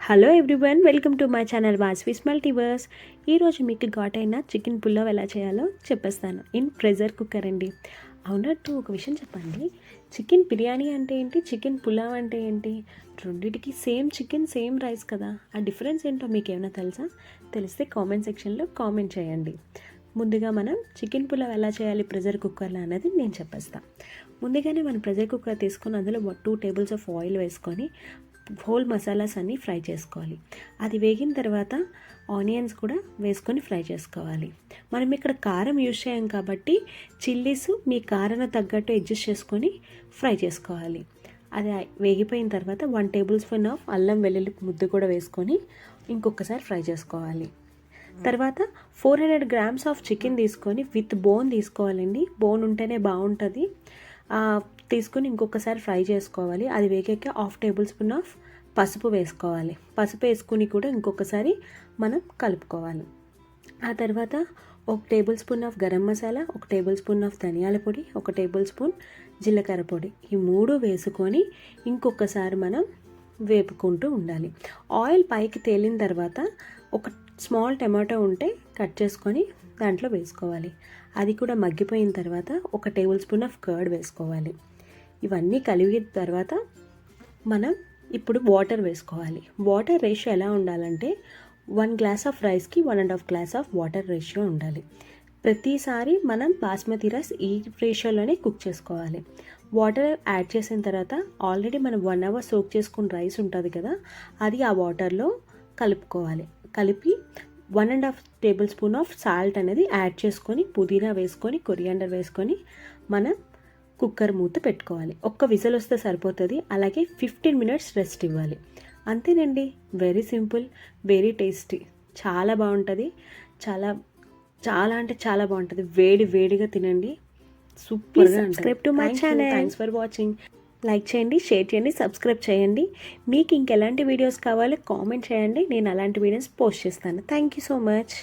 Hello everyone, welcome to my channel Vasvi's multiverse. ఈరోజు మీకు ఘాటైన చికెన్ పులావ్ ఎలా చేయాలో చెప్పేస్తాను ఇన్ ప్రెషర్ కుక్కర్ అండి. అవునట్టు ఒక విషయం చెప్పండి, చికెన్ బిర్యానీ అంటే ఏంటి, చికెన్ పులావ్ అంటే ఏంటి? రెండింటికి సేమ్ చికెన్ సేమ్ రైస్ కదా, ఆ డిఫరెన్స్ ఏంటో మీకు ఏమైనా తెలుసా? తెలిస్తే కామెంట్ సెక్షన్లో కామెంట్ చేయండి. ముందుగా మనం చికెన్ పులావ్ ఎలా చేయాలి ప్రెషర్ కుక్కర్లో అనేది నేను చెప్పేస్తాను. ముందుగానే మనం ప్రెషర్ కుక్కర్ తీసుకొని అందులో 2 tables ఆఫ్ ఆయిల్ వేసుకొని హోల్ మసాలాస్ అన్నీ ఫ్రై చేసుకోవాలి. అది వేగిన తర్వాత ఆనియన్స్ కూడా వేసుకొని ఫ్రై చేసుకోవాలి. మనం ఇక్కడ కారం యూజ్ చేయం కాబట్టి చిల్లీస్ మీ కారానికి తగ్గట్టు అడ్జస్ట్ చేసుకొని ఫ్రై చేసుకోవాలి. అది వేగిపోయిన తర్వాత 1 tablespoon ఆఫ్ అల్లం వెల్లుల్లి ముద్ద కూడా వేసుకొని ఇంకొకసారి ఫ్రై చేసుకోవాలి. తర్వాత 400 grams ఆఫ్ చికెన్ తీసుకొని విత్ బోన్ తీసుకోవాలండి, బోన్ ఉంటేనే బాగుంటుంది. తీసుకొని ఇంకొకసారి ఫ్రై చేసుకోవాలి. అది వేగాక 1/2 tablespoon ఆఫ్ పసుపు వేసుకోవాలి. పసుపు వేసుకుని కూడా ఇంకొకసారి మనం కలుపుకోవాలి. ఆ తర్వాత 1 tablespoon of garam masala, 1 tablespoon of ధనియాల పొడి, 1 tablespoon జీలకర్ర పొడి, ఈ 3 వేసుకొని ఇంకొకసారి మనం వేపుకుంటూ ఉండాలి. ఆయిల్ పైకి తేలిన తర్వాత ఒక స్మాల్ టమాటో ఉంటే కట్ చేసుకొని దాంట్లో వేసుకోవాలి. అది కూడా మగ్గిపోయిన తర్వాత 1 tablespoon ఆఫ్ కర్డ్ వేసుకోవాలి. ఇవన్నీ కలిగిన తర్వాత మనం ఇప్పుడు వాటర్ వేసుకోవాలి. వాటర్ రేషియో ఎలా ఉండాలంటే 1 glass ఆఫ్ రైస్కి 1.5 glass ఆఫ్ వాటర్ రేషియో ఉండాలి. ప్రతిసారి మనం బాస్మతి రైస్ ఈ రేషియోలోనే కుక్ చేసుకోవాలి. వాటర్ యాడ్ చేసిన తర్వాత ఆల్రెడీ మనం 1 hour సోక్ చేసుకున్న రైస్ ఉంటుంది కదా, అది ఆ వాటర్లో కలుపుకోవాలి. కలిపి 1.5 tablespoon ఆఫ్ సాల్ట్ అనేది యాడ్ చేసుకొని పుదీనా వేసుకొని కొరియాండర్ వేసుకొని మనం కుక్కర్ మూత పెట్టుకోవాలి. ఒక్క విజిల్ వస్తే సరిపోతుంది. అలాగే 15 minutes రెస్ట్ ఇవ్వాలి. అంతేనండి, వెరీ సింపుల్, వెరీ టేస్టీ, చాలా బాగుంటుంది. చాలా చాలా అంటే చాలా బాగుంటుంది. వేడిగా తినండి, సూపర్గా. Subscribe to my channel. Thanks for watching. Like చేయండి, షేర్ చేయండి, సబ్స్క్రైబ్ చేయండి. మీకు ఇంకెలాంటి వీడియోస్ కావాలో కామెంట్ చేయండి, నేను అలాంటి వీడియోస్ పోస్ట్ చేస్తాను. Thank you so much.